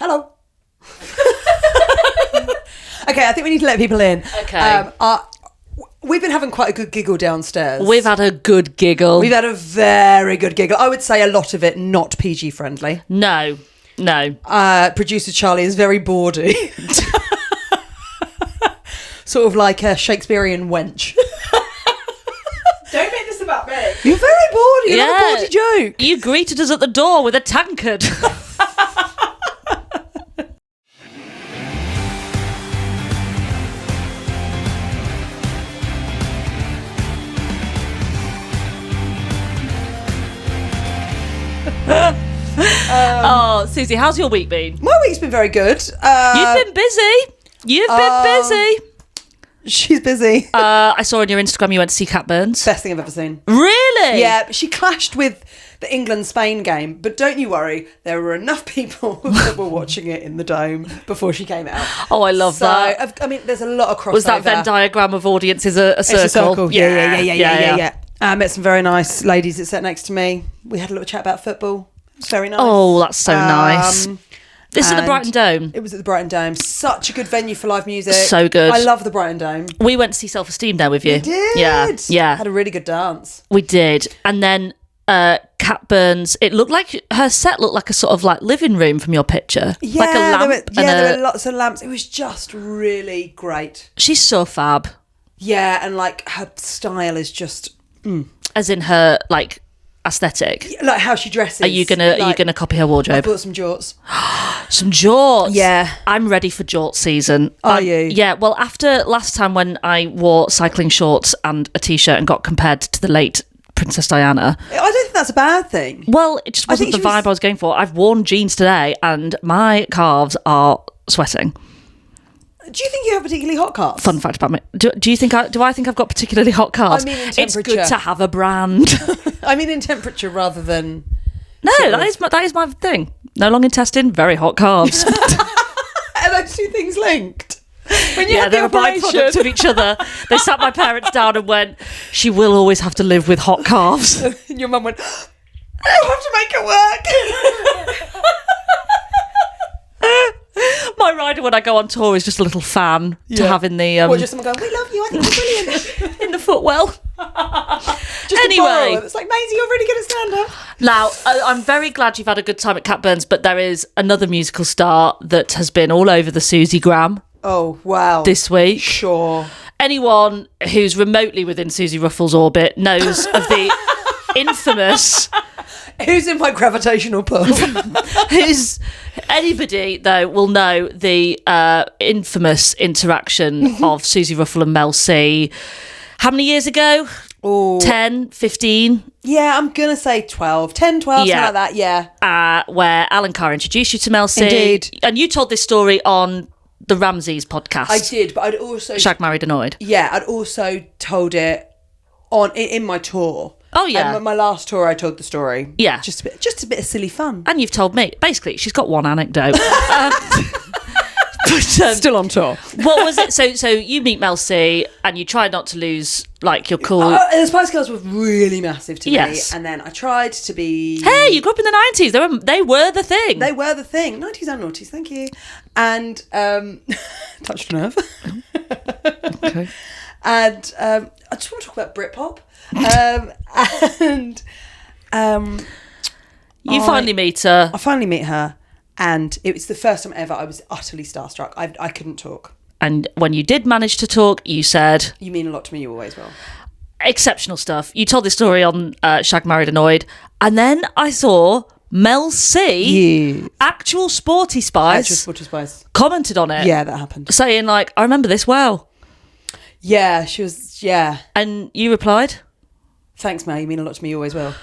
Hello. Okay, I think we need to let people in. Okay. We've been having quite a good giggle downstairs. We've had a good giggle. We've had a very good giggle. I would say a lot of it not PG friendly. No. Producer Charlie is very bawdy. Sort of like a Shakespearean wench. Don't make this about me. You're very bawdy. You have a bawdy joke. You greeted us at the door with a tankard. Susie, how's your week been? My week's been very good. You've been busy. She's busy. I saw on your Instagram you went to see Cat Burns. Best thing I've ever seen. Really? Yeah, she clashed with the England-Spain game, but don't you worry, there were enough people that were watching it in the Dome before she came out. Oh, I love that. I mean, there's a lot of crossover. Was that Venn diagram of audiences a circle? It's a circle. Yeah. I met some very nice ladies that sat next to me. We had a little chat about football. It's very nice. Oh, that's so nice. This is the Brighton Dome. It was at the Brighton Dome. Such a good venue for live music. So good. I love the Brighton Dome. We went to see Self-Esteem there with you. We did. Yeah. Had a really good dance. We did. And then Cat Burns, it looked like her set looked like a sort of like living room from your picture. Yeah, like a lamp. there were lots of lamps. It was just really great. She's so fab. Yeah, and like her style is just As in her like aesthetic. like how she dresses. Are you gonna copy her I wardrobe? bought some jorts. Some jorts. Yeah. I'm ready for jort season. Are you? Yeah. Well, after last time when I wore cycling shorts and a t-shirt and got compared to the late Princess Diana. I don't think that's a bad thing. Well, it just wasn't the vibe I was going for. I've worn jeans today and my calves are sweating. Do you think you have particularly hot calves? Fun fact about me. Do you think I think I've got particularly hot calves? I mean, in it's temperature. good to have a brand. I mean, in temperature rather than. No, that is my thing. No long intestine, very hot calves. Are those two things linked? When you had they're the a byproduct operation. of each other. They sat my parents down and went, "She will always have to live with hot calves." And your mum went, "I have to make it work." My rider when I go on tour is just a little fan to have in the Or just someone going, "We love you. I think you're brilliant." in the footwell. Just Anyway. it's like, Maisie, you're really good at stand up. Now, I'm very glad you've had a good time at Cat Burns, but there is another musical star that has been all over the Susie gram Oh wow! this week. Sure. Anyone who's remotely within Susie Ruffell's orbit knows of the infamous. Who's in my gravitational pull? Who's anybody though will know the infamous interaction of Susie Ruffell and Mel C. How many years ago? Oh, 10, 15? yeah, I'm gonna say 12, 10, 12, Yeah. something like that. Yeah. Where Alan Carr introduced you to Mel C. Indeed. And you told this story on the Ramses podcast. I did, but I'd also Shag, Married, Annoyed. Yeah, I'd also told it in my tour. Oh, yeah. My last tour, I told the story. Yeah. Just a bit of silly fun. And you've told me. Basically, she's got one anecdote. But, Still on tour. what was it? So you meet Mel C and you try not to lose like your cool. The Spice Girls were really massive to Yes. me, and then I tried to be. Hey, you grew up in the 90s. They were the thing. They were the thing. 90s and noughties, thank you. And touched a nerve. Okay. And I just want to talk about Britpop. You finally meet her. I finally meet her, and it was the first time ever I was utterly starstruck. I couldn't talk. And when you did manage to talk, you said You mean a lot to me, you always will. exceptional stuff. You told this story on Shag, Married, Annoyed. And then I saw Mel C, Yeah. actual Sporty Spice, Sporty Spice. commented on it. Yeah, that happened. Saying like, I remember this well. Yeah, she was, yeah. And you replied? Thanks, Mel, you mean a lot to me, you always will.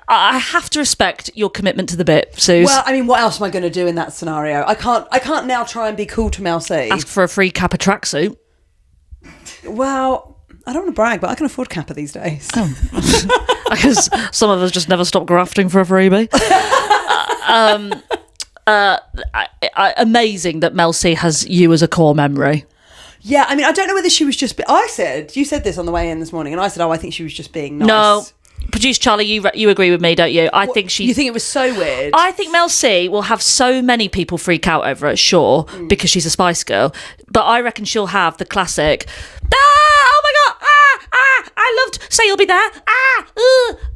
I have to respect your commitment to the bit, Suze. Well, I mean, what else am I going to do in that scenario? I can't now try and be cool to Mel C. Ask for a free Kappa tracksuit. Well, I don't want to brag, but I can afford Kappa these days. Because some of us just never stop grafting for a freebie. Amazing that Mel C has you as a core memory. Yeah, I mean, I don't know whether she was just... you said this on the way in this morning, and I said, I think she was just being nice. No, Producer Charlie, you agree with me, don't you? I think she. You think it was so weird? I think Mel C will have so many people freak out over it, sure, because she's a Spice Girl. But I reckon she'll have the classic, oh my God, I loved Say You'll Be There,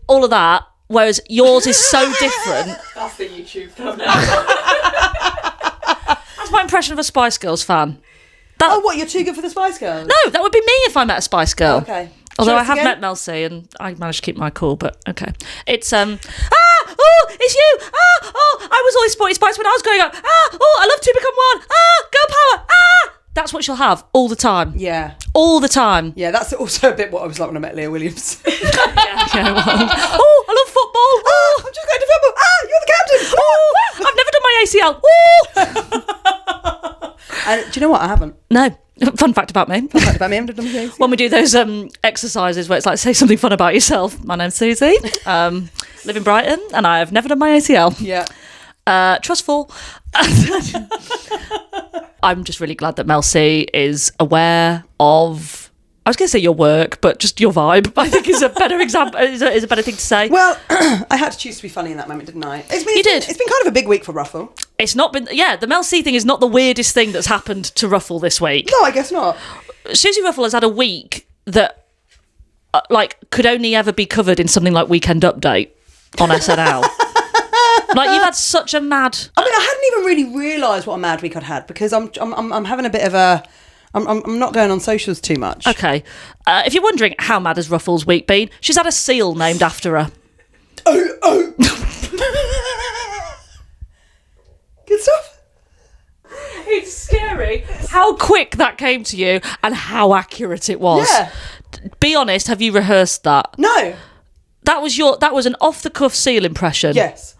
all of that. Whereas yours is so different. That's the YouTube thumbnail. That's my impression of a Spice Girls fan. What, you're too good for the Spice Girls? No, that would be me if I met a Spice Girl. Okay. Although Show I us have again? met Mel C and I managed to keep my cool, but okay. It's it's you! I was always Sporty Spice when I was growing up. I love to become one. Girl power. That's what she'll have all the time. Yeah. All the time. Yeah, that's also a bit what I was like when I met Leah Williams. Yeah, well, I love football. I'm just going to football. You're the captain. I've never done my ACL. And do you know what? I haven't. No. Fun fact about me. Fact about me, I haven't done my ACL. When we do those exercises where it's like, say something fun about yourself. My name's Susie. Live in Brighton, and I have never done my ACL. Yeah. Trustful. I'm just really glad that Mel C is aware of, I was going to say your work, but just your vibe, I think is a better example, is a better thing to say. Well, I had to choose to be funny in that moment, didn't I? You did. It's been kind of a big week for Ruffell. It's not been, the Mel C thing is not the weirdest thing that's happened to Ruffell this week. No, I guess not. Susie Ruffell has had a week that, could only ever be covered in something like Weekend Update on SNL. You've had such a mad. I mean, I hadn't even really realised what a mad week I'd had because I'm having a bit of a. I'm not going on socials too much. Okay, if you're wondering how mad has Ruffell's week been, she's had a seal named after her. Oh. Good stuff. It's scary how quick that came to you and how accurate it was. Yeah. Be honest, have you rehearsed that? No. That was an off the cuff seal impression. Yes.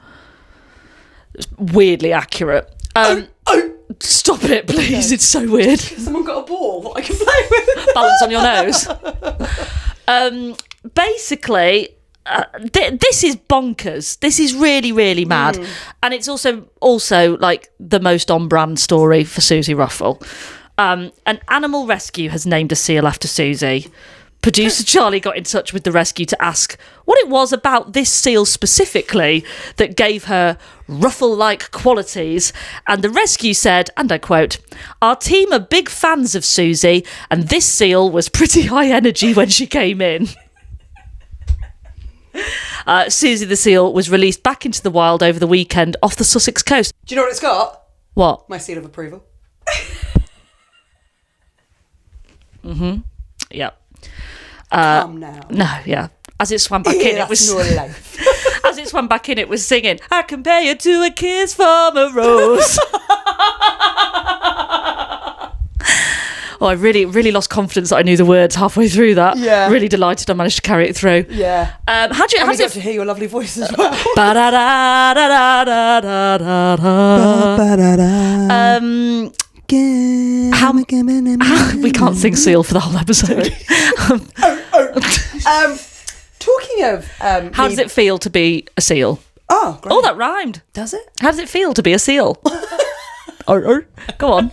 Weirdly accurate. Stop it, please. Okay. It's so weird. Someone got a ball that I can play with. Balance on your nose. Basically, this is bonkers. This is really, really mad. And it's also like the most on-brand story for Susie Ruffell. An animal rescue has named a seal after Susie. Producer Charlie got in touch with the rescue to ask what it was about this seal specifically that gave her Ruffell-like qualities, and the rescue said, and I quote, "Our team are big fans of Susie, and this seal was pretty high energy when she came in." Susie the seal was released back into the wild over the weekend off the Sussex coast. Do you know what it's got? What? My seal of approval. Yeah. Come now. No, yeah. As it swam back in, it was. As it swam back in, it was singing, "I compare you to a kiss from a rose." Oh, I really, really lost confidence that I knew the words halfway through that. Yeah. Really delighted I managed to carry it through. Yeah. How we does got it? to hear your lovely voice as well. We can't sing seal for the whole episode. Talking of how does it feel to be a seal? Oh, great. Oh, that rhymed. Does it? How does it feel to be a seal? Go on.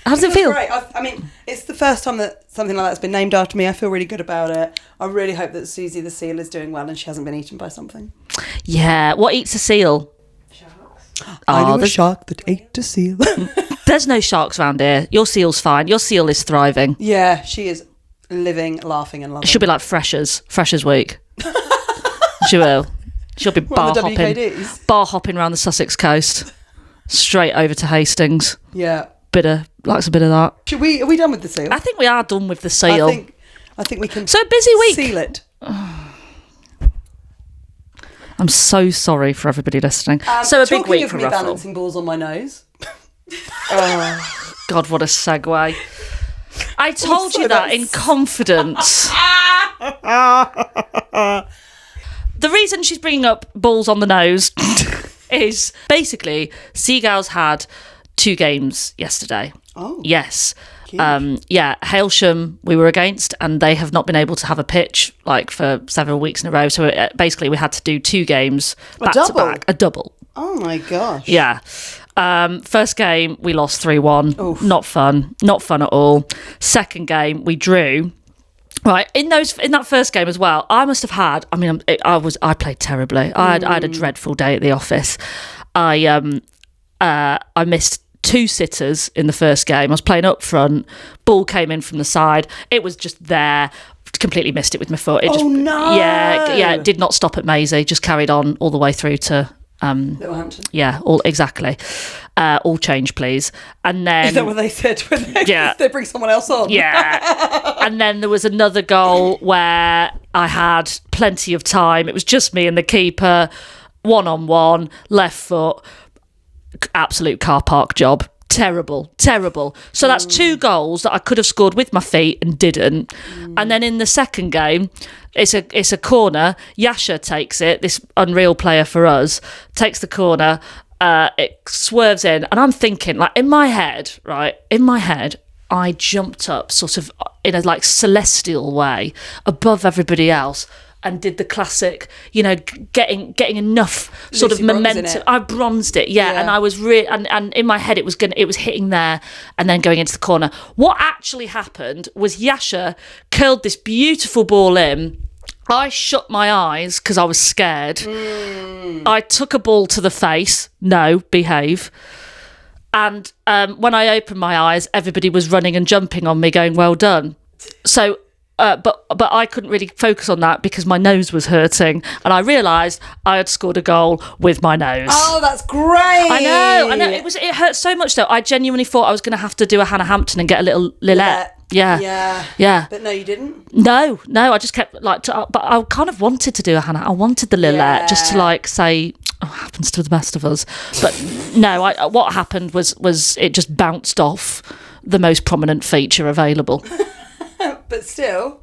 How does it feel? Great. I mean, it's the first time that something like that's been named after me. I feel really good about it. I really hope that Susie the seal is doing well and she hasn't been eaten by something. Yeah. What eats a seal? I know a shark that ate a seal. There's no sharks around here. Your seal's fine. Your seal is thriving. Yeah, she is living, laughing and loving. She'll be like Freshers Week. She will. She'll be bar hopping around the Sussex coast, straight over to Hastings. Yeah. Likes a bit of that. Are we done with the seal? I think we are done with the seal. I think we can. So busy week. Seal it. I'm so sorry for everybody listening. So a big week for Ruffell. Balancing balls on my nose. Oh, God, what a segue. I told you that in confidence. The reason she's bringing up balls on the nose is basically Seagulls had 2 games yesterday. Oh. Yes. Hailsham we were against, and they have not been able to have a pitch for several weeks in a row. So basically we had to do 2 games back to back. A double. Oh my gosh. Yeah. First game we lost 3-1. Oof. Not fun at all. Second game we drew Right, in that first game as well, I must have had. I mean, I played terribly. I had a dreadful day at the office. I missed 2 sitters in the first game. I was playing up front. Ball came in from the side. It was just there. Completely missed it with my foot. No! Yeah. Did not stop at Maisie. Just carried on all the way through to. Littlehampton. Yeah, exactly. All change, please. And then Is that what they said when they bring someone else on? Yeah. And then there was another goal where I had plenty of time. It was just me and the keeper, 1-on-1, left foot, absolute car park job. Terrible. So that's 2 goals that I could have scored with my feet and didn't. And then in the second game, it's a corner. Yasha takes it, this unreal player for us, takes the corner. It swerves in, and I'm thinking, like, in my head, I jumped up sort of in a like celestial way above everybody else and did the classic, getting enough sort Lucy of momentum. I bronzed it, yeah. And I was and in my head it was hitting there and then going into the corner. What actually happened was Yasha curled this beautiful ball in. I shut my eyes because I was scared. I took a ball to the face. No, behave. And when I opened my eyes, everybody was running and jumping on me, going, "Well done." So. But I couldn't really focus on that because my nose was hurting, and I realised I had scored a goal with my nose. Oh, that's great! I know. It hurt so much though. I genuinely thought I was going to have to do a Hannah Hampton and get a little Lillette. Yeah. But no, you didn't. No. I just kept but I kind of wanted to do a Hannah. I wanted the Lillette just to like say, "Oh, happens to the best of us." But no, what happened was it just bounced off the most prominent feature available. But still,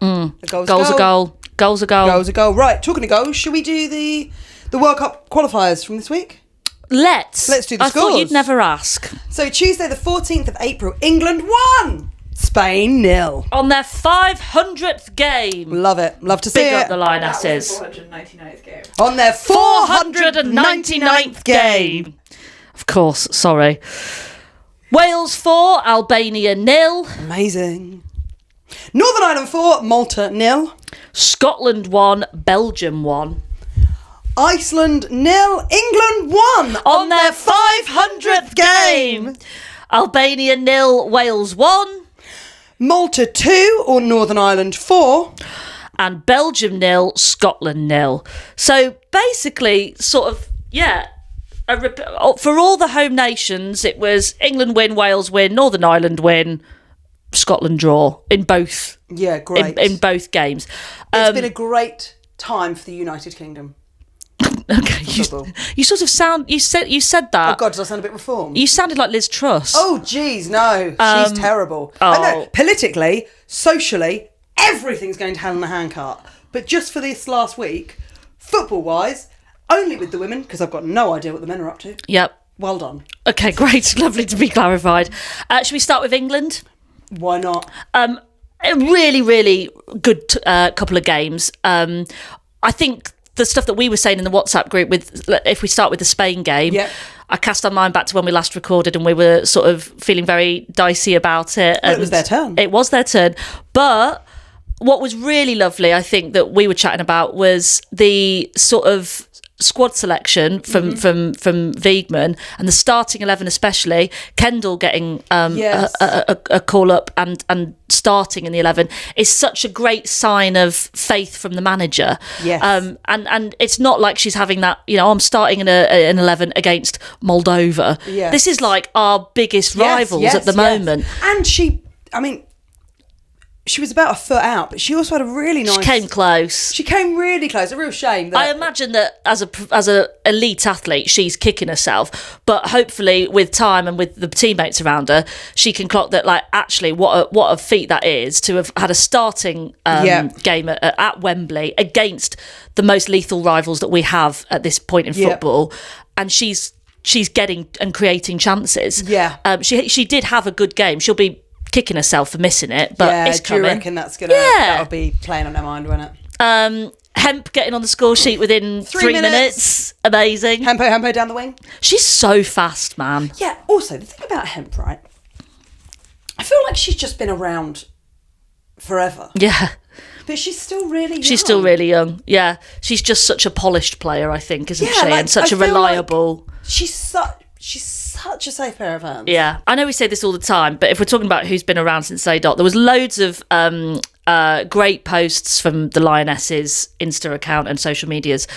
Goals a goal. Goals a goal. Goals a goal. Right, talking of goals, should we do the World Cup qualifiers from this week? Let's do the I scores. thought you'd never ask. So Tuesday the 14th of April, England won! Spain 0. On their 500th game. Love it. Love to see Big it. up the Lionesses. That was the 499th game. On their 499th game. Of course, sorry. Wales 4, Albania 0. Amazing. Northern Ireland 4, Malta 0. Scotland 1, Belgium 1. Iceland 0, England 1 On their 500th game. Albania 0, Wales 1. Malta 2 or Northern Ireland 4. And Belgium 0, Scotland 0. So basically, sort of, for all the home nations, it was England win, Wales win, Northern Ireland win, Scotland draw in both. Yeah, great. In both games. It's been a great time for the United Kingdom. Okay, you sort of sound. You said that. Oh God, does I sound a bit reformed? You sounded like Liz Truss. Oh geez, no, she's terrible. oh. I know, politically, socially, everything's going to hell in a handcart. But just for this last week, football-wise, only with the women, because I've got no idea what the men are up to. Yep. Well done. Okay, great. Lovely to be clarified. Should we start with England? Why not? A really, really good couple of games. I think the stuff that we were saying in the WhatsApp group, if we start with the Spain game, I cast our mind back to when we last recorded and we were sort of feeling very dicey about it. Well, it was their turn. It was their turn. But what was really lovely, I think, that we were chatting about was the sort of squad selection from Wiegman and the starting 11 especially. Kendall getting a call up and starting in the 11 is such a great sign of faith from the manager. Yes. And it's not like she's having that, I'm starting in an 11 against Moldova. Yes. This is like our biggest rivals at the moment. And she was about a foot out, but she also had a really nice... She came close. She came really close. A real shame. I imagine that as a elite athlete, she's kicking herself, but hopefully with time and with the teammates around her, she can clock that. Like, actually, what a feat that is to have had a starting game at Wembley against the most lethal rivals that we have at this point in football, and she's getting and creating chances. Yeah, she did have a good game. She'll be kicking herself for missing it, but it's coming. Do you reckon that'll be playing on her mind, won't it? Hemp getting on the score sheet within 3 minutes. Amazing. Hempo down the wing. She's so fast, man. Yeah, also, the thing about Hemp, right? I feel like she's just been around forever. Yeah. But she's still really young. She's still really young. Yeah, she's just such a polished player, I think, isn't she? like, And such I a feel reliable. Like she's such a safe pair of hands. Yeah, I know we say this all the time, but if we're talking about who's been around since A-Dot, there was loads of great posts from the Lionesses Insta account and social medias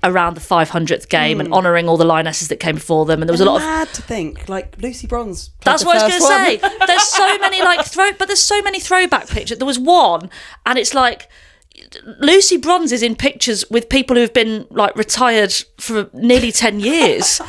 around the 500th game and honouring all the Lionesses that came before them. And there was a lot of... mad to think, like, Lucy Bronze. That's what I was going to say. There's so many, there's so many throwback pictures. There was one, and it's like... Lucy Bronze is in pictures with people who've been, like, retired for nearly 10 years.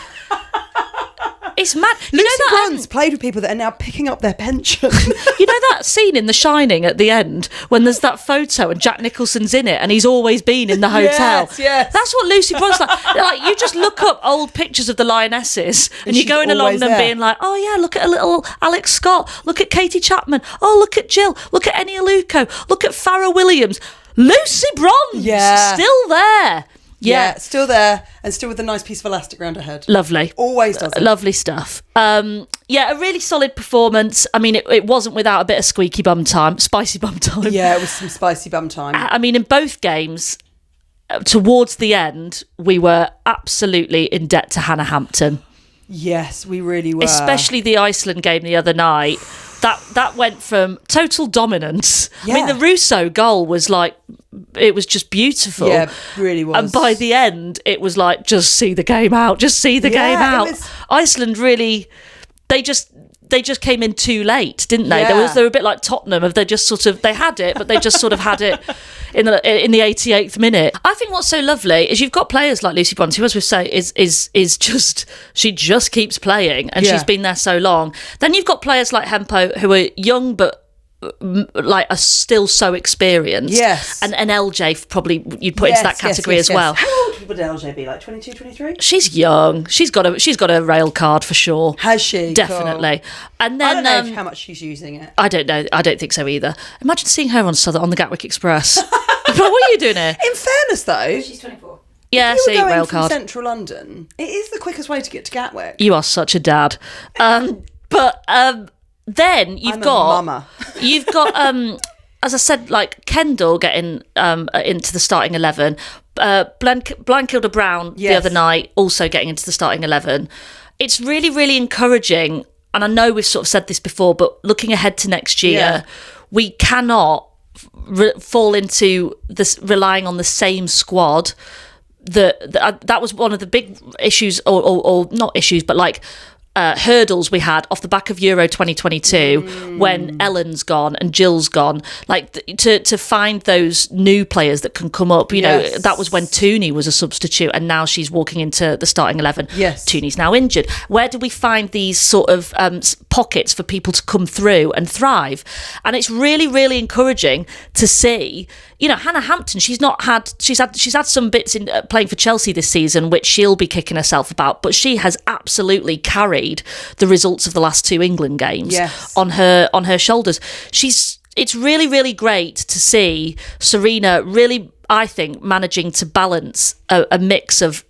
It's mad. Lucy Bronze played with people that are now picking up their pension. You know that scene in The Shining at the end when there's that photo and Jack Nicholson's in it and he's always been in the hotel? Yes. That's what Lucy Bronze like. You just look up old pictures of the Lionesses and you're going along them being like, oh yeah, look at a little Alex Scott, look at Katie Chapman, oh look at Jill, look at Ennio Luco, look at Farrah Williams. Lucy Bronze, still there. Yeah, still there and still with a nice piece of elastic around her head. Lovely. Always does it. Lovely stuff. Yeah, a really solid performance. I mean, it wasn't without a bit of spicy bum time. Yeah, it was some spicy bum time. I mean, in both games, towards the end, we were absolutely in debt to Hannah Hampton. Yes, we really were. Especially the Iceland game the other night. That went from total dominance. Yeah. I mean, the Russo goal was like, it was just beautiful. Yeah, really was. And by the end, it was like, just see the game out. Just see the game out. Iceland really, they just came in too late, didn't they? Yeah. They were a bit like Tottenham. They just sort of, they had it, but they just sort of had it in the 88th minute. I think what's so lovely is you've got players like Lucy Bronte, who, as we say, is just, she just keeps playing and she's been there so long. Then you've got players like Hempo who are young but like are still so experienced. Yes. And LJ probably you'd put into that category as well. How old would LJ be? Like 22, 23? She's young. She's got a rail card for sure. Has she? Definitely. Cool. And then I don't know how much she's using it. I don't know. I don't think so either. Imagine seeing her on the Gatwick Express. But what are you doing here? In fairness, though, She's 24. Yeah, if you see, were going rail from card. central London, it is the quickest way to get to Gatwick. You are such a dad. Then you've got as I said, like Kendall getting into the starting 11. Blankilda Brown the other night also getting into the starting 11. It's really, really encouraging. And I know we've sort of said this before, but looking ahead to next year, we cannot fall into this relying on the same squad. That was one of the big issues, or not issues, but like hurdles we had off the back of Euro 2022 when Ellen's gone and Jill's gone, like to find those new players that can come up, you know, that was when Tooney was a substitute and now she's walking into the starting 11. Tooney's now injured. Where do we find these sort of pockets for people to come through and thrive? And it's really, really encouraging to see. You know, Hannah Hampton, she's had some bits in playing for Chelsea this season, which she'll be kicking herself about, but she has absolutely carried the results of the last two England games on her shoulders. It's really, really great to see Serena really, I think, managing to balance a mix of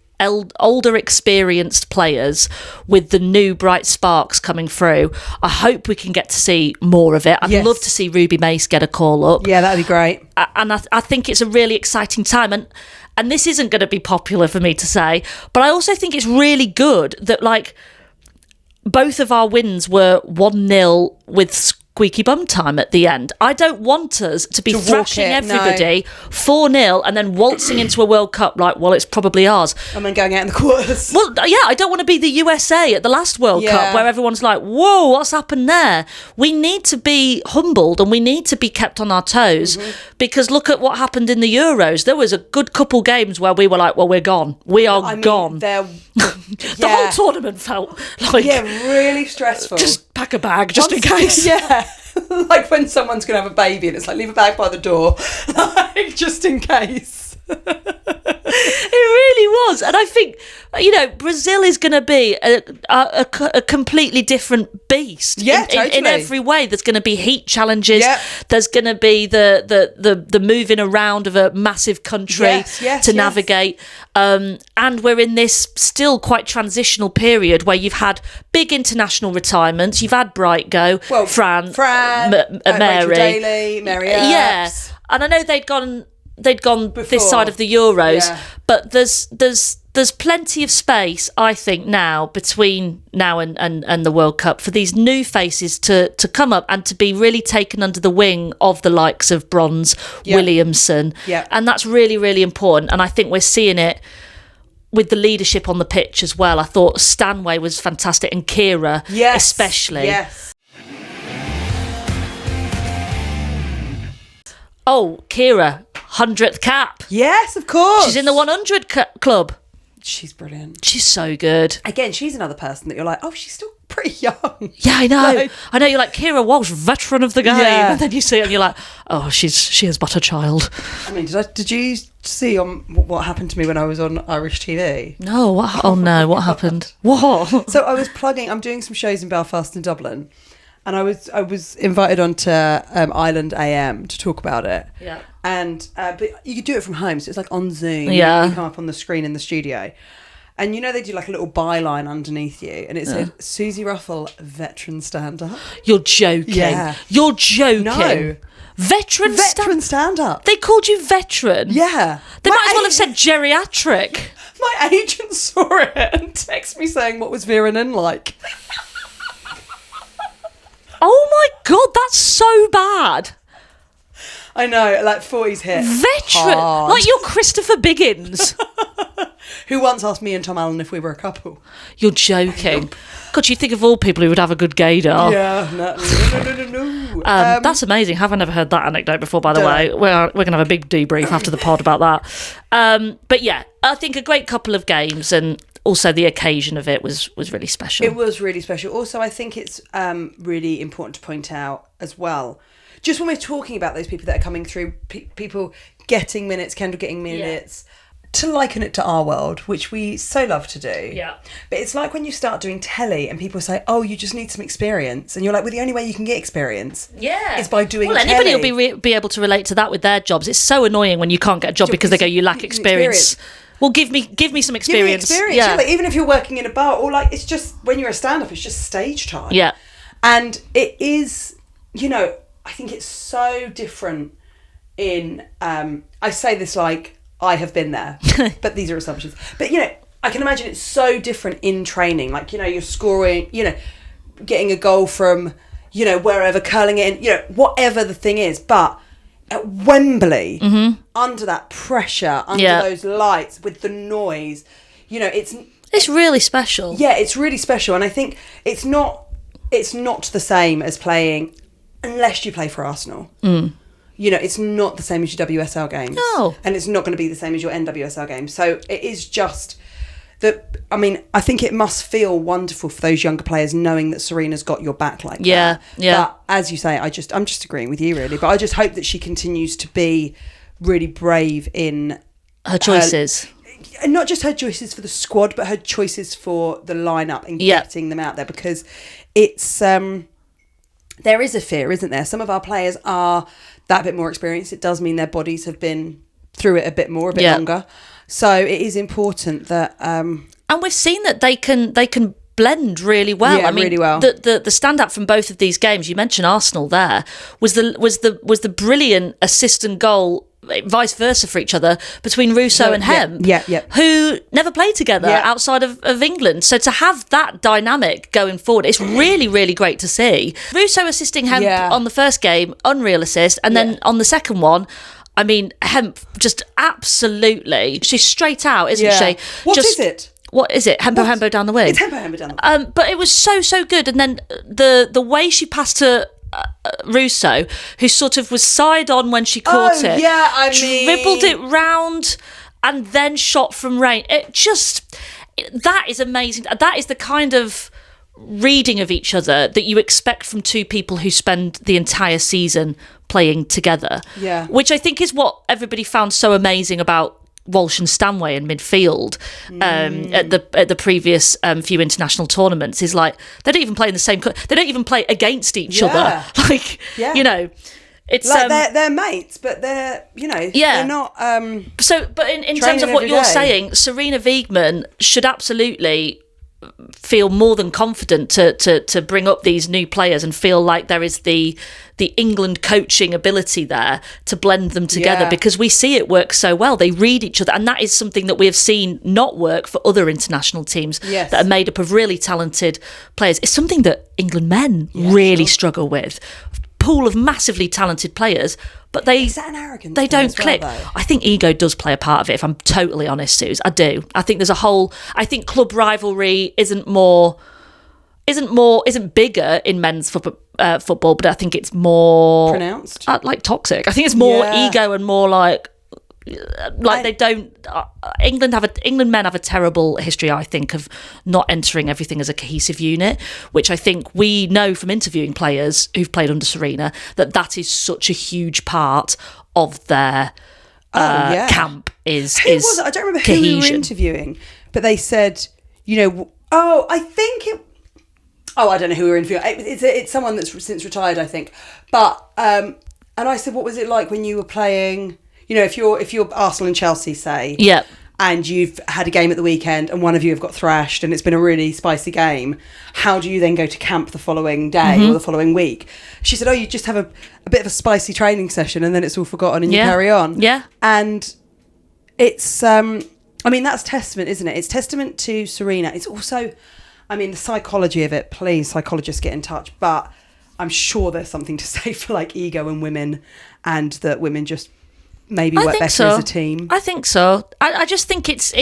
older experienced players with the new bright sparks coming through. I hope we can get to see more of it. I'd love to see Ruby Mace get a call up. Yeah, that'd be great. And I think it's a really exciting time. And this isn't going to be popular for me to say, but I also think it's really good that, like, both of our wins were 1-0 with squeaky bum time at the end. I don't want us to be thrashing everybody 4-0 and then waltzing into a World Cup like, well, it's probably ours. And then going out in the quarters. Well, yeah, I don't want to be the USA at the last World Cup where everyone's like, whoa, what's happened there? We need to be humbled and we need to be kept on our toes because look at what happened in the Euros. There was a good couple games where we were like, well, we're gone. We are gone. The whole tournament felt like... Yeah, really stressful. Just pack a bag, just in case. Yeah. Like when someone's going to have a baby and it's like, leave a bag by the door. Like, just in case. It really was. And I think, you know, Brazil is going to be a completely different beast. Totally. In every way. There's going to be heat challenges. There's going to be the moving around of a massive country to navigate. And we're in this still quite transitional period where you've had big international retirements. You've had Bright go, Fran, Rachel Mary. Daly, Mary Earps. And I know they'd gone Before. this side of the Euros, Yeah. but there's plenty of space, I think, now between now and the World Cup for these new faces to come up and to be really taken under the wing of the likes of Bronze, Williamson. Yeah. And that's really, really important. And I think we're seeing it with the leadership on the pitch as well. I thought Stanway was fantastic, and Kira especially. Yes. Oh, Kira, 100th cap. Yes, of course. She's in the 100 club. She's brilliant. She's so good. Again, she's another person that you're like, oh, she's still pretty young. Yeah, I know. Like- I know. You're like, Kira Walsh, veteran of the game, Yeah. and then you see it and you're like, oh, she is but a child. I mean, did you see on what happened to me when I was on Irish TV? No, what? Oh no, what happened? What? So I was I'm doing some shows in Belfast and Dublin, and I was invited onto Iceland AM to talk about it. Yeah. And but you could do it from home, so it's like on Zoom. Yeah. You come up on the screen in the studio, and they do like a little byline underneath you, and it said Susie Ruffell, veteran stand-up. You're joking. Yeah. You're joking. No. Veteran stand-up. They called you veteran. Yeah. They might as well have said geriatric. My agent saw it and texted me saying, "What was Vera Lynn like?" Oh my God, that's so bad. I know, like 40s hit. Veteran. Hard. Like you're Christopher Biggins. Who once asked me and Tom Allen if we were a couple. You're joking. God, you think of all people who would have a good gaydar. Yeah, no. That's amazing. Have I never heard that anecdote before, by the Don't way? We're going to have a big debrief after the pod about that. But yeah, I think a great couple of games, and also the occasion of it was really special. It was really special. Also, I think it's really important to point out as well, just when we're talking about those people that are coming through, people getting minutes, Kendall getting minutes, to liken it to our world, which we so love to do. Yeah. But it's like when you start doing telly and people say, oh, you just need some experience. And you're like, well, the only way you can get experience is by doing telly. Well, anybody will be able to relate to that with their jobs. It's so annoying when you can't get a job because they go, you lack experience. Well, give me some experience. Give me experience. Yeah. Like, even if you're working in a bar, or like, it's just, when you're a stand-up, it's just stage time. Yeah. And it is, I think it's so different in, I say this like, I have been there, but these are assumptions. But, I can imagine it's so different in training. Like, you're scoring, getting a goal from, wherever, curling it in, whatever the thing is. But at Wembley, under that pressure, under those lights, with the noise, it's really special. Yeah, it's really special. And I think it's not the same as playing, unless you play for Arsenal. It's not the same as your WSL games. No. And it's not going to be the same as your NWSL games. So it is just that, I think it must feel wonderful for those younger players knowing that Serena's got your back like that. Yeah. But as you say, I'm just agreeing with you really. But I just hope that she continues to be really brave in her choices. And not just her choices for the squad, but her choices for the lineup and getting them out there, because it's there is a fear, isn't there? Some of our players are that bit more experienced. It does mean their bodies have been through it a bit more, a bit longer. So it is important that and we've seen that they can blend really well. Yeah, really well. The stand-up from both of these games, you mentioned Arsenal there, was the brilliant assist and goal, vice versa for each other, between Russo and Hemp, who never played together outside of England. So to have that dynamic going forward, it's really, really great to see. Russo assisting Hemp on the first game, unreal assist, and then on the second one, Hemp just absolutely, she's straight out, isn't she? What is it? What is it? Hempo down the wing. It's Hempo down the wing. But it was so good, and then the way she passed to Russo, who sort of was side on when she caught it. Yeah, dribbled it round and then shot from range. That is amazing. That is the kind of reading of each other that you expect from two people who spend the entire season playing together. Yeah. Which I think is what everybody found so amazing about Walsh and Stanway in midfield at the previous few international tournaments, is like they don't even play in the same. They don't even play against each other. Like it's like they're mates, but they're they're not. So, but in terms of what you're saying, Serena Wiegman should absolutely feel more than confident to bring up these new players and feel like there is the England coaching ability there to blend them together, because we see it work so well. They read each other, and that is something that we have seen not work for other international teams that are made up of really talented players. It's something that England men really struggle with. Pool of massively talented players, but is that an arrogance they don't click. Well, I think ego does play a part of it, if I'm totally honest, Suze. I do. I think there's I think club rivalry isn't bigger in men's football, but I think it's more pronounced, like toxic. I think it's more ego and more like they don't. England men have a terrible history, I think, of not entering everything as a cohesive unit, which I think we know from interviewing players who've played under Serena that is such a huge part of their camp. Is was it? I don't remember cohesion. Who we were interviewing, but they said, I don't know who we were interviewing. It's someone that's since retired, I think. But and I said, what was it like when you were playing? If you're Arsenal and Chelsea, say, and you've had a game at the weekend and one of you have got thrashed and it's been a really spicy game, how do you then go to camp the following day or the following week? She said, you just have a bit of a spicy training session and then it's all forgotten and you carry on. Yeah. And it's, that's testament, isn't it? It's testament to Serena. It's also, the psychology of it, please, psychologists get in touch. But I'm sure there's something to say for like ego in women, and that women just maybe work better as a team. I think so. I just think it's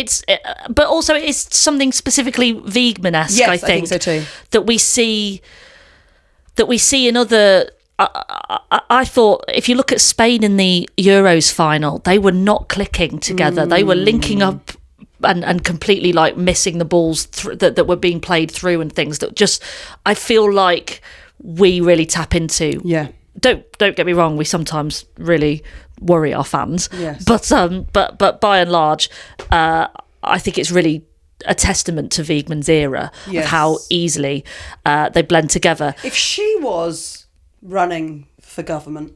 but also it's something specifically Wiegman-esque. Yes, I think so too. That we see in other. I thought if you look at Spain in the Euros final, they were not clicking together. They were linking up and completely like missing the balls that were being played through and things that just I feel like we really tap into. Yeah. Don't get me wrong. We sometimes really worry our fans, yes. But by and large, I think it's really a testament to Wiegman's era of how easily they blend together. If she was running for government,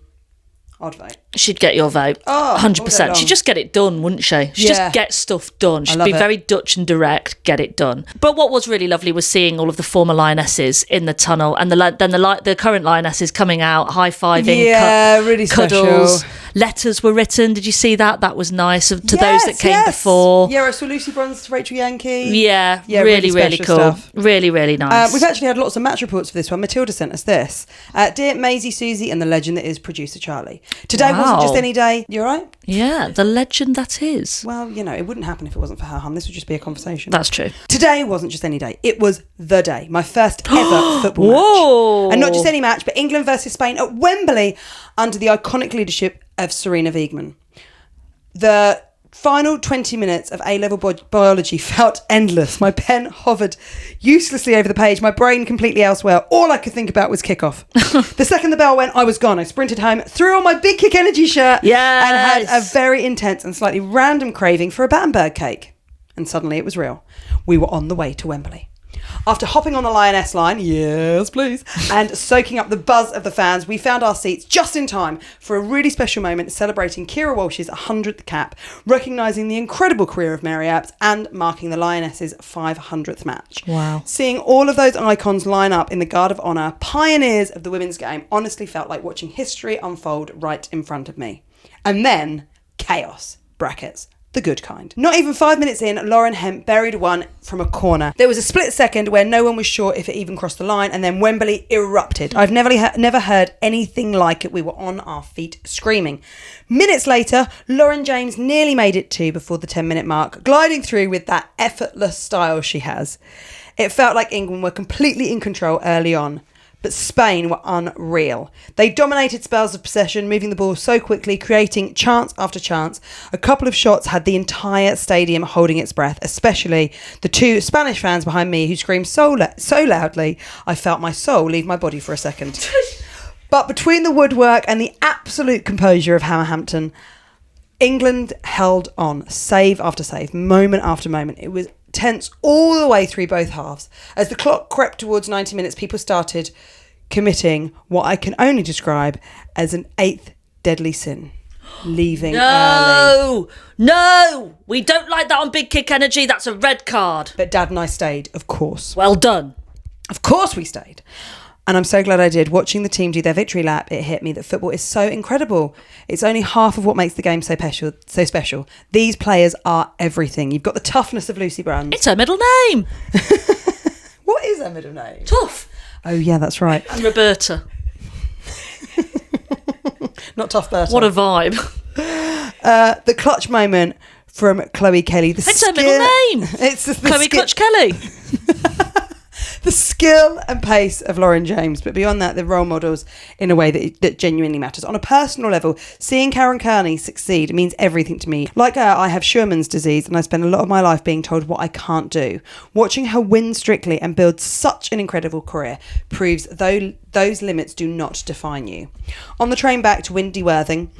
I'd vote. She'd get your vote, 100%. She'd just get it done, wouldn't she? She'd just get stuff done. She'd be very Dutch and direct, get it done. But what was really lovely was seeing all of the former Lionesses in the tunnel, and then the current Lionesses coming out, high-fiving, really cuddles. Special. Letters were written. Did you see that? That was nice to those that came before. Yeah, I saw Lucy Bronze to Rachel Yankee. Yeah, really cool. Stuff. Really, really nice. We've actually had lots of match reports for this one. Matilda sent us this. Dear Maisie, Susie, and the legend that is producer Charlie. Today wasn't just any day. You all right? Yeah, the legend that is. Well, it wouldn't happen if it wasn't for her, hon. This would just be a conversation. That's true. Today wasn't just any day. It was the day. My first ever football match. And not just any match, but England versus Spain at Wembley under the iconic leadership of Serena Wiegman. The final 20 minutes of A-level biology felt endless. My pen hovered uselessly over the page, my brain completely elsewhere. All I could think about was kickoff. The second the bell went, I was gone. I sprinted home, threw on my Big Kick Energy shirt, and had a very intense and slightly random craving for a Battenberg cake. And suddenly it was real. We were on the way to Wembley. After hopping on the Lioness line, yes please, and soaking up the buzz of the fans, we found our seats just in time for a really special moment celebrating Keira Walsh's 100th cap, recognising the incredible career of Mary Apps and marking the Lionesses' 500th match. Wow. Seeing all of those icons line up in the Guard of Honour, pioneers of the women's game, honestly felt like watching history unfold right in front of me. And then, chaos. Brackets. The good kind. Not even 5 minutes in, Lauren Hemp buried one from a corner. There was a split second where no one was sure if it even crossed the line, and then Wembley erupted. I've never heard anything like it. We were on our feet screaming. Minutes later, Lauren James nearly made it too before the 10-minute mark, gliding through with that effortless style she has. It felt like England were completely in control early on. But Spain were unreal. They dominated spells of possession, moving the ball so quickly, creating chance after chance. A couple of shots had the entire stadium holding its breath, especially the two Spanish fans behind me who screamed so loudly, I felt my soul leave my body for a second. But between the woodwork and the absolute composure of Hammerhampton, England held on, save after save, moment after moment. It was tense all the way through both halves. As the clock crept towards 90 minutes, people started committing what I can only describe as an eighth deadly sin. leaving early. No, we don't like that on Big Kick Energy. That's a red card. But Dad and I stayed, of course. Well done. Of course we stayed. And I'm so glad I did. Watching the team do their victory lap, it hit me that football is so incredible. It's only half of what makes the game so special. These players are everything. You've got the toughness of Lucy Brand. It's her middle name. What is her middle name? Tough. Oh, yeah, that's right. And Roberta. Not Tough Berta. What a vibe. The clutch moment from Chloe Kelly. It's her middle name. It's the Chloe Clutch Kelly. The skill and pace of Lauren James, but beyond that, the role models in a way that genuinely matters. On a personal level, seeing Karen Kearney succeed means everything to me. Like her, I have Schurman's disease, and I spend a lot of my life being told what I can't do. Watching her win Strictly and build such an incredible career proves those limits do not define you. On the train back to Windy Worthing,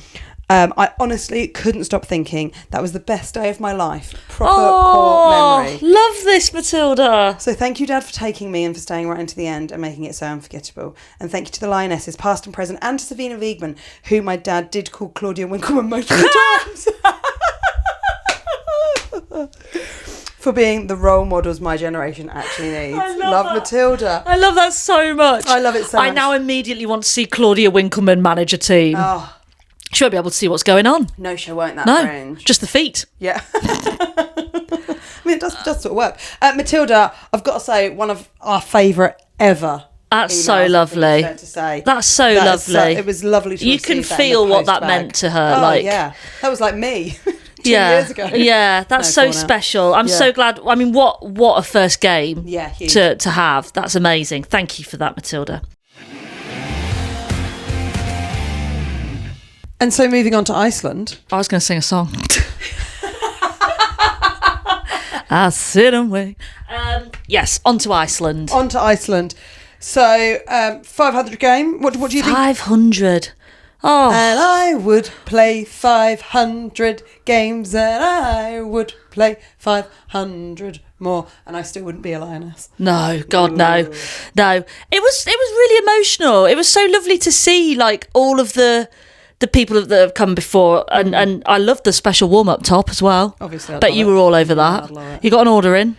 I honestly couldn't stop thinking that was the best day of my life. Proper core memory. Love this, Matilda. So thank you, Dad, for taking me and for staying right into the end and making it so unforgettable. And thank you to the Lionesses, past and present, and to Savina Wiegman, who my dad did call Claudia Winkleman multiple times. For being the role models my generation actually needs. I love that. Matilda. I love that so much. I love it so much. I now immediately want to see Claudia Winkleman manage a team. Oh, She won't be able to see what's going on. no show won't that No, cringe. just the feet. Yeah. I mean, it does sort of work. Matilda, I've got to say, one of our favourite ever. That's emails, so I think lovely. it's fair to say. That's so That is lovely. it was lovely to You receive can that in feel the what that post bag. meant to her. Oh, like, yeah. That was like me 2 yeah, years ago. yeah, that's No, so go on now. special. I'm Yeah. so glad. I mean, what a first game. Yeah, huge. to have. That's amazing. Thank you for that, Matilda. And so moving on to Iceland. I was going to sing a song. I sit and wait. Yes, on to Iceland. On to Iceland. So, 500 game. What do you think? 500. Oh, And I would play 500 games, and I would play 500 more, and I still wouldn't be a lioness. no, God, no. No. It was really emotional. It was so lovely to see, like, all of the people that have come before, and I loved the special warm-up top as well. Obviously, I'd Bet love you it. were all over Yeah, I'd that. love it. You got an order in?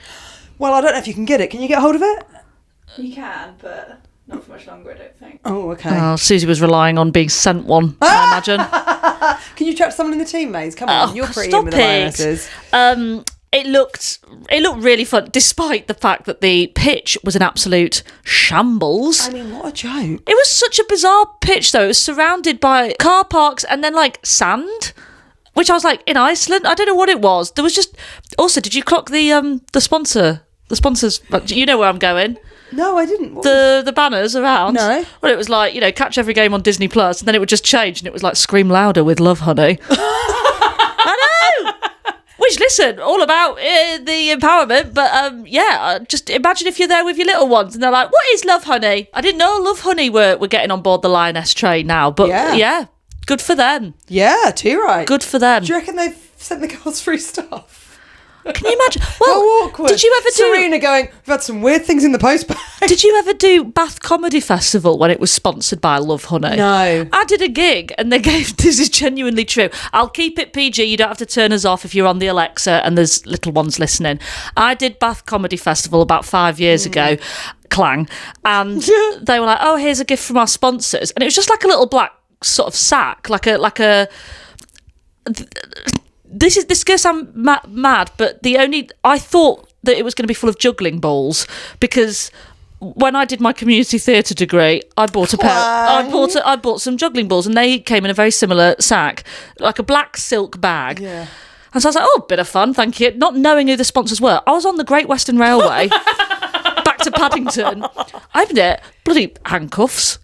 Well, I don't know if you can get it. Can you get hold of it? You can, but not for much longer, I don't think. Oh, okay. Oh, Susie was relying on being sent one, I imagine. Can you chat to someone in the team, Maze? Come on, Oh, you're pretty stop in with the it. lionesses. It looked really fun, despite the fact that the pitch was an absolute shambles. I mean, what a joke. It was such a bizarre pitch, though. It was surrounded by car parks and then, like, sand, which I was like, in Iceland? I don't know what it was. There was just... Also, did you clock the sponsor? The sponsors... You know where I'm going. No, I didn't. What The banners around. No. Well, it was like, you know, catch every game on Disney Plus, and then it would just change, and it was like Scream Louder with Love Honey. I know! Which, listen, all about the empowerment, but just imagine if you're there with your little ones and they're like, what is Love Honey? I didn't know Love Honey were getting on board the Lioness train now, but yeah, good for them. Yeah, too right. Good for them. Do you reckon they've sent the girls free stuff? Can you imagine? Well, How awkward. did you ever do... Serena going, we've had some weird things in the post bag. Did you ever do Bath Comedy Festival when it was sponsored by Love Honey? No. I did a gig and they gave... This is genuinely true. I'll keep it PG. You don't have to turn us off if you're on the Alexa and there's little ones listening. I did Bath Comedy Festival about 5 years ago. Clang. And they were like, oh, here's a gift from our sponsors. And it was just like a little black sort of sack, like a This is going to sound mad, but I thought that it was going to be full of juggling balls because when I did my community theatre degree, I bought a pair. I bought some juggling balls, and they came in a very similar sack, like a black silk bag. Yeah. And so I was like, oh, bit of fun, thank you. Not knowing who the sponsors were, I was on the Great Western Railway back to Paddington. I opened it, bloody handcuffs.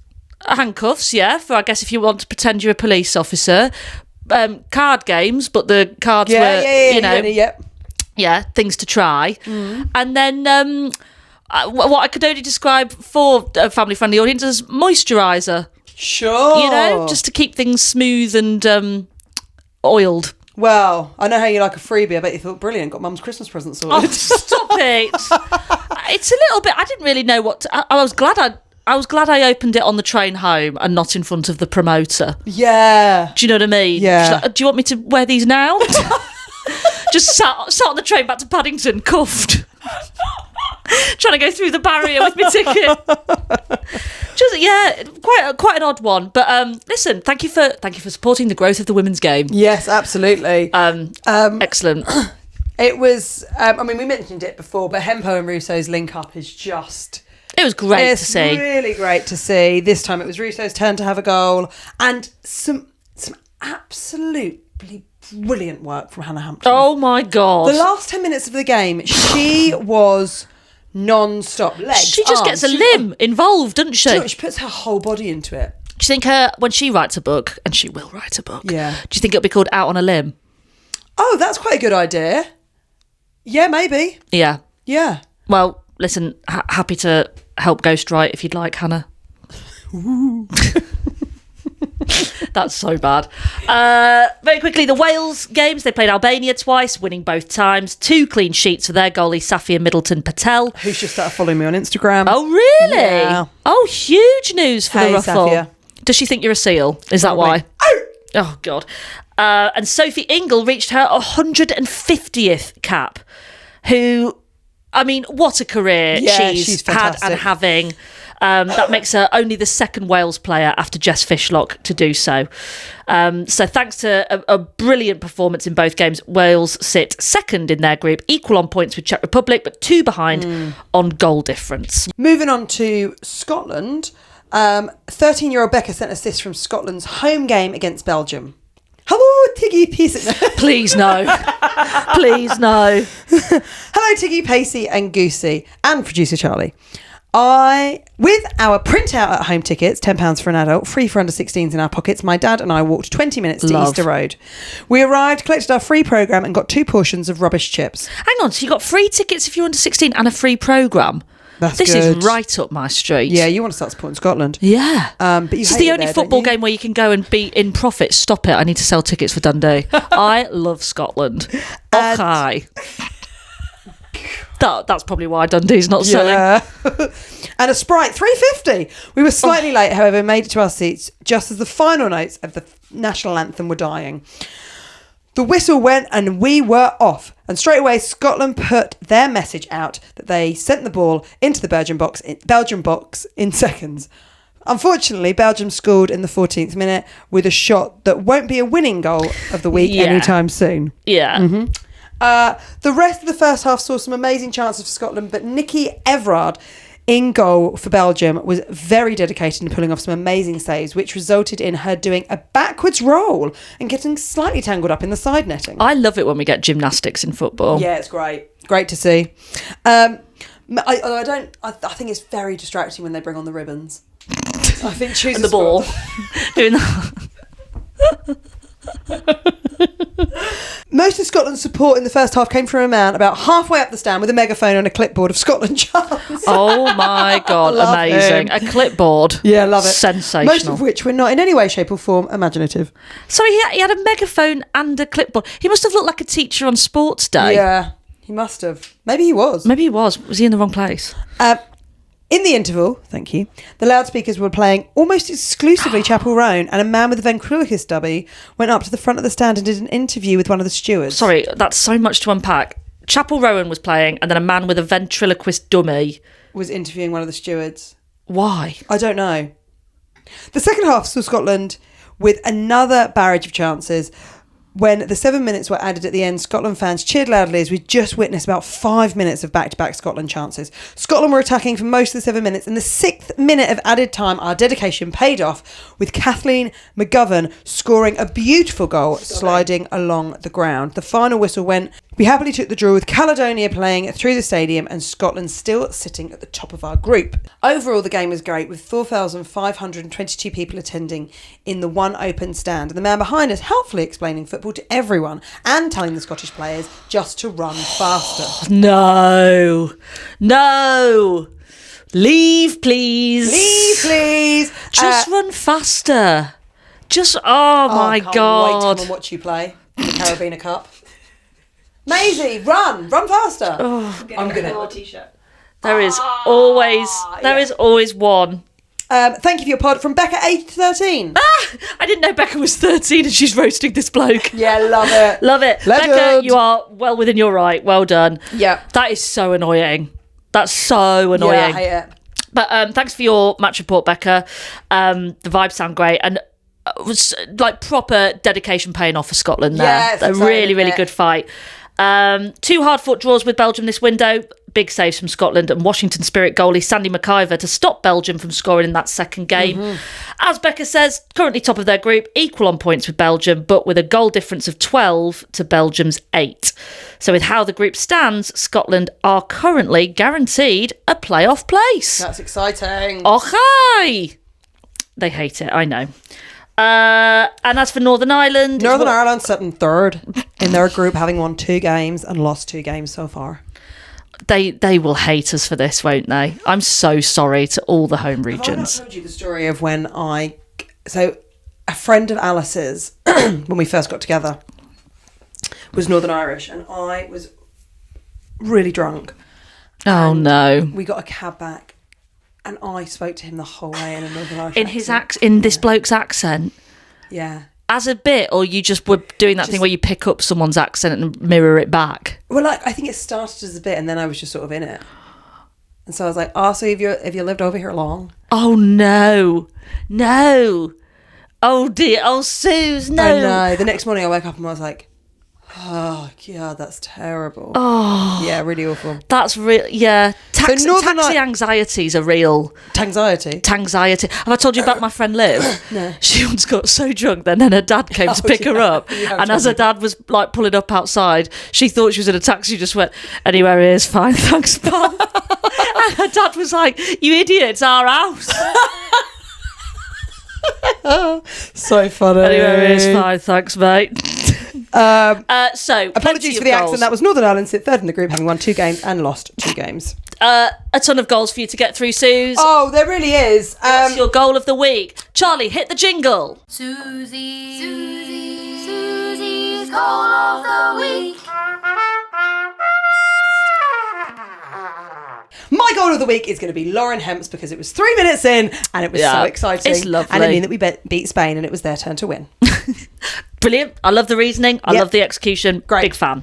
Handcuffs, yeah. For I guess if you want to pretend you're a police officer. Card games, but the cards were, things to try. And then what I could only describe for a family-friendly audience as moisturiser. Sure. Just to keep things smooth and oiled. Well, I know how you like a freebie. I bet you thought, brilliant, got Mum's Christmas present sorted. Oh, stop it. It's a little bit... I didn't really know what to... I was glad I was glad I opened it on the train home and not in front of the promoter. Yeah. Do you know what I mean? Yeah. She's like, do you want me to wear these now? Just sat on the train back to Paddington, cuffed. Trying to go through the barrier with my ticket. Quite an odd one. But listen, thank you for supporting the growth of the women's game. Yes, absolutely. Excellent. It was. We mentioned it before, but Hempo and Russo's link up is just. It was great to see. It's really great to see. This time it was Russo's turn to have a goal, and some absolutely brilliant work from Hannah Hampton. Oh my God. The last 10 minutes of the game, she was non-stop. Legs, she just arms, gets a limb involved, doesn't she? She puts her whole body into it. Do you think when she writes a book, and she will write a book, yeah, do you think it'll be called Out on a Limb? Oh, that's quite a good idea. Yeah, maybe. Yeah. Yeah. Well, listen, happy to help ghostwrite if you'd like, Hannah. That's so bad. Very quickly, the Wales games, they played Albania twice, winning both times. 2 clean sheets for their goalie, Safia Middleton-Patel. Who's just started following me on Instagram. Oh, really? Yeah. Oh, huge news for the Ruffell. Safia. Does she think you're a seal? Is that why? Oh, God. And Sophie Ingle reached her 150th cap, who, I mean, what a career she's had fantastic. and having. That makes her only the second Wales player after Jess Fishlock to do so. So thanks to a brilliant performance in both games, Wales sit second in their group, equal on points with Czech Republic, but 2 behind on goal difference. Moving on to Scotland, 13-year-old Becca sent assists from Scotland's home game against Belgium. Hello, Tiggy Pacey. Please no. Please no. Hello, Tiggy Pacey and Goosey and producer Charlie. With our printout at home tickets, £10 for an adult, free for under 16s in our pockets, my dad and I walked 20 minutes to Easter Road. We arrived, collected our free programme and got 2 portions of rubbish chips. Hang on, so you got free tickets if you're under 16 and a free programme? This good. Is right up my street. Yeah, you want to start supporting Scotland. Yeah. But this is the only football game where you can go and be in profit. Stop it. I need to sell tickets for Dundee. I love Scotland. Okay. That's probably why Dundee's not selling. And a Sprite, $3.50. We were slightly late, however, made it to our seats just as the final notes of the national anthem were dying. The whistle went and we were off. And straight away, Scotland put their message out that they sent the ball into the Belgian box in seconds. Unfortunately, Belgium scored in the 14th minute with a shot that won't be a winning goal of the week anytime soon. Yeah. Mm-hmm. The rest of the first half saw some amazing chances for Scotland, but Nikki Everard in goal for Belgium was very dedicated in pulling off some amazing saves, which resulted in her doing a backwards roll and getting slightly tangled up in the side netting. I love it when we get gymnastics in football. Yeah, it's great. Great to see. I think it's very distracting when they bring on the ribbons. I think choose and the ball. Doing that. Most of Scotland's support in the first half came from a man about halfway up the stand with a megaphone and a clipboard of Scotland chants. Oh my God, amazing. Him. A clipboard. Yeah, love it. Sensational. Most of which were not in any way, shape or form imaginative. So he had a megaphone and a clipboard. He must have looked like a teacher on sports day. Yeah, he must have. Maybe he was. Maybe he was. Was he in the wrong place? In the interval, thank you, the loudspeakers were playing almost exclusively Chapel Roan, and a man with a ventriloquist dummy went up to the front of the stand and did an interview with one of the stewards. Sorry, that's so much to unpack. Chapel Rowan was playing, and then a man with a ventriloquist dummy was interviewing one of the stewards. Why? I don't know. The second half saw Scotland with another barrage of chances. When the 7 minutes were added at the end, Scotland fans cheered loudly as we just witnessed about 5 minutes of back-to-back Scotland chances. Scotland were attacking for most of the 7 minutes. In the 6th minute of added time, our dedication paid off with Kathleen McGovern scoring a beautiful goal, sliding along the ground. The final whistle went. We happily took the draw with Caledonia playing through the stadium and Scotland still sitting at the top of our group. Overall, the game was great with 4,522 people attending in the one open stand, and the man behind us helpfully explaining football to everyone and telling the Scottish players just to run faster. No. Leave, please. Just run faster. My God. I can't wait to come and watch you play the Carabiner Cup. Maisie, run faster. I'm gonna get a t-shirt. There is always one Thank you for your pod from Becca 8 to 13. I didn't know Becca was 13 and she's roasting this bloke. Yeah, love it. Love it. Legend. Becca, you are well within your right. Well done. Yeah. That is so annoying. That's so annoying. Yeah, I hate it. But thanks for your match report, Becca. The vibes sound great. And it was like proper dedication paying off for Scotland there. Yeah, it's a exciting, really, really isn't it? good fight. 2 hard-fought draws with Belgium this window. Big saves from Scotland and Washington Spirit goalie Sandy McIver to stop Belgium from scoring in that second game. As Becca says, currently top of their group, equal on points with Belgium, but with a goal difference of 12 to Belgium's 8. So with how the group stands, Scotland are currently guaranteed a playoff place. That's exciting. Okay. They hate it, I know. And as for Northern Ireland... Northern Ireland sitting third in their group, having won 2 games and lost 2 games so far. They will hate us for this, won't they? I'm so sorry to all the home regions. Have I not told you the story of when So a friend of Alice's, when we first got together, was Northern Irish, and I was really drunk. Oh, no. We got a cab back, and I spoke to him the whole way in a Northern Irish In accent. in this bloke's accent? Yeah. As a bit, or you just were doing that thing where you pick up someone's accent and mirror it back? Well, I think it started as a bit, and then I was just sort of in it. And so I was like, "Oh, so have you lived over here long?" Oh, no. Oh, dear. Oh, Suze, no. I know. The next morning I woke up and I was like, "Oh, God, that's terrible." Oh. Yeah, really awful. That's real. Yeah. Taxi Northern anxieties are real. Anxiety. Anxiety. Have I told you about my friend Liv? No. She once got so drunk then her dad came to pick her up. Yeah, and as her dad was like pulling up outside, she thought she was in a taxi. She just went, "Anywhere it is, fine, thanks, Pop." And her dad was like, "You idiot, it's our house." So funny. Anywhere it is, fine, thanks, mate. So apologies for the accent. That was Northern Ireland sit third in the group, having won 2 games and lost 2 games. A ton of goals for you to get through, Suze. Oh, there really is. What's your goal of the week? Charlie, hit the jingle. Susie's goal of the week. My goal of the week is going to be Lauren Hemp's, because it was 3 minutes in and it was so exciting. It's lovely. And it meant that we beat Spain and it was their turn to win. Brilliant. I love the reasoning. I Yep. love the execution. Great. Big fan.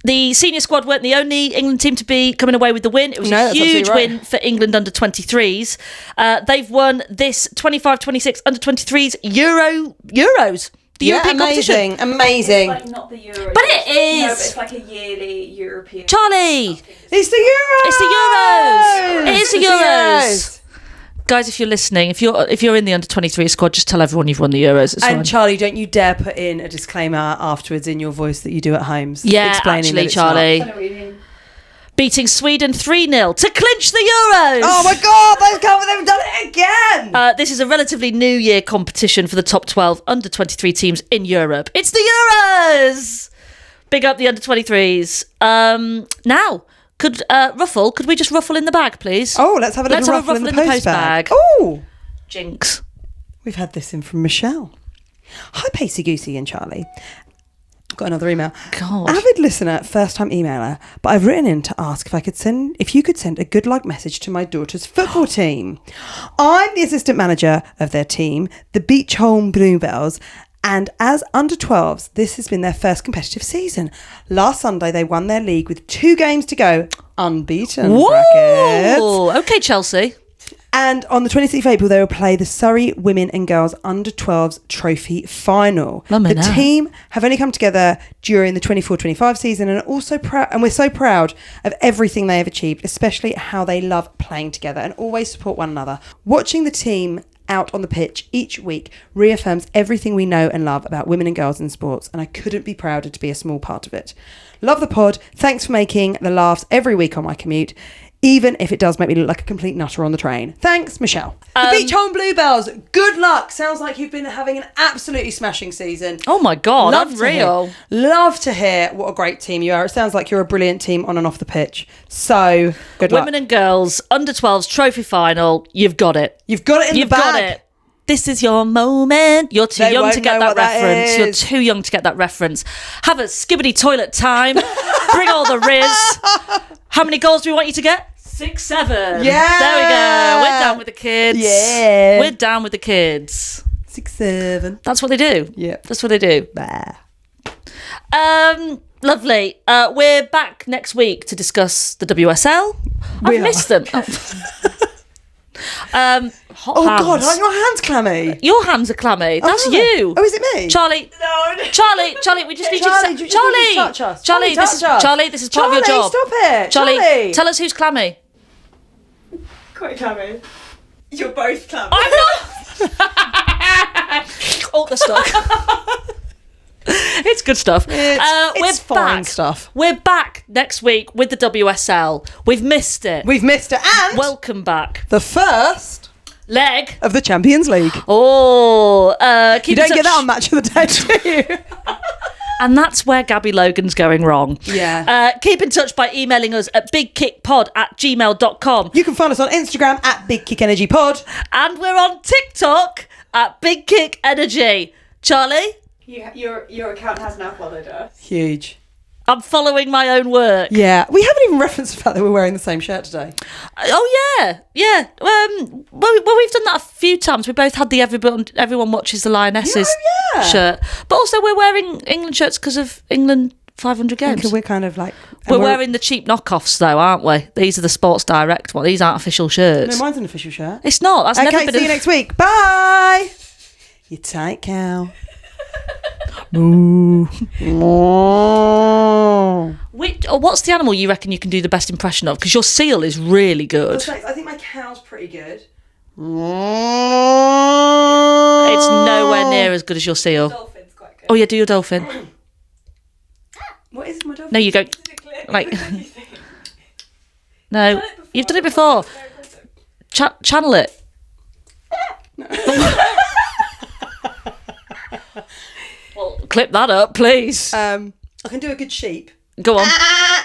The senior squad weren't the only England team to be coming away with the win. It was a huge win for England under 23s. They've won this 25-26 under 23s Euros. The European competition. Amazing. It's like not the Euro. But it is. No, but it's like a yearly European. Charlie, It's the Euros. it's the Euros. It is the It's Euros. Guys, if you're listening, if you're in the under 23 squad, just tell everyone you've won the Euros. It's And fine. Charlie, don't you dare put in a disclaimer afterwards in your voice that you do at home. Yeah, explaining actually, that it's Charlie. I know what you mean. Beating Sweden 3-0 to clinch the Euros. not. Oh my God, they've done it again. This is a relatively new year competition for the top 12 under 23 teams in Europe. It's the Euros. Big up the under 23s. Now, could we just ruffle in the bag, please? Oh, let's have a little ruffle in the post bag. Oh, Jinx. we've had this in from Michelle. Hi, Pacey Goosey and Charlie. Got another email. God. Avid listener, first time emailer, but I've written in to ask if you could send a good luck message to my daughter's football team. I'm the assistant manager of their team, the Beachholm Bluebells, and as under 12s, this has been their first competitive season. Last Sunday, they won their league with 2 games to go, unbeaten. Brackets. Whoa. Okay, Chelsea. And on the 26th of April, they will play the Surrey Women and Girls Under 12s Trophy Final. Lummy The now. team have only come together during the 24-25 season and are also proud, and we're so proud of everything they have achieved, especially how they love playing together and always support one another. Watching the team out on the pitch each week reaffirms everything we know and love about women and girls in sports, and I couldn't be prouder to be a small part of it. Love the pod. Thanks for making the laughs every week on my commute, even if it does make me look like a complete nutter on the train. Thanks, Michelle. The Beachholm Bluebells, good luck. Sounds like you've been having an absolutely smashing season. Oh my God, Love unreal. Love to hear what a great team you are. It sounds like you're a brilliant team on and off the pitch. So, good luck. Women and girls under 12s trophy final. You've got it. You've got it in You've the bag. got it. This is your moment. You're too They young won't to get know that what that reference. is. You're too young to get that reference. Have a skibbity toilet time. Bring all the Riz. How many goals do we want you to get? 6-7. Yeah. There we go. We're down with the kids. Yeah. We're down with the kids. 6-7. That's what they do. Yeah. That's what they do. Bah. Lovely. We're back next week to discuss the WSL. We I've are. missed them. Hot Oh, hands. God, aren't your hands clammy? Your hands are clammy. That's are they? you. Oh, is it me? Charlie. No. Charlie, we just need Charlie, you do to you say. just need to touch us? Charlie, Touch us. Charlie, this is part of your job. Stop it. Charlie, tell us who's clammy. Quite clammy. You're both clammy. I'm not. Oh, they're stuck. It's good stuff. It's we're fine back. stuff. We're back next week with the WSL. We've missed it. We've missed it. And Welcome back. the first Leg. of the Champions League. Oh, keep You in don't touch. get that on Match of the Day, do you? And that's where Gabby Logan's going wrong. Yeah. Keep in touch by emailing us at bigkickpod@gmail.com. You can find us on Instagram at Big Kick Energy Pod. And we're on TikTok at Big Kick Energy. Charlie, Your account has now followed us. Huge. I'm following my own work. Yeah. We haven't even referenced the fact that we're wearing the same shirt today. Oh, yeah. Well, we've done that a few times. We both had the Everyone Watches the Lionesses shirt. But also we're wearing England shirts because of England 500 games. Because we're kind of like... We're wearing the cheap knockoffs, though, aren't we? These are the Sports Direct ones. These aren't official shirts. No, mine's an official shirt. It's not. That's Okay, never been. see you next week. Bye. You tight cow. Moo. What's the animal you reckon you can do the best impression of? Because your seal is really good. I think my cow's pretty good. It's nowhere near as good as your seal. Dolphin's quite good. Oh yeah, do your dolphin. What is my dolphin? No, you go like. No, you've done it before. Channel it. Well, clip that up, please. I can do a good sheep. Go on.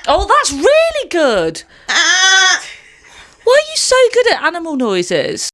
Oh, that's really good. Why are you so good at animal noises?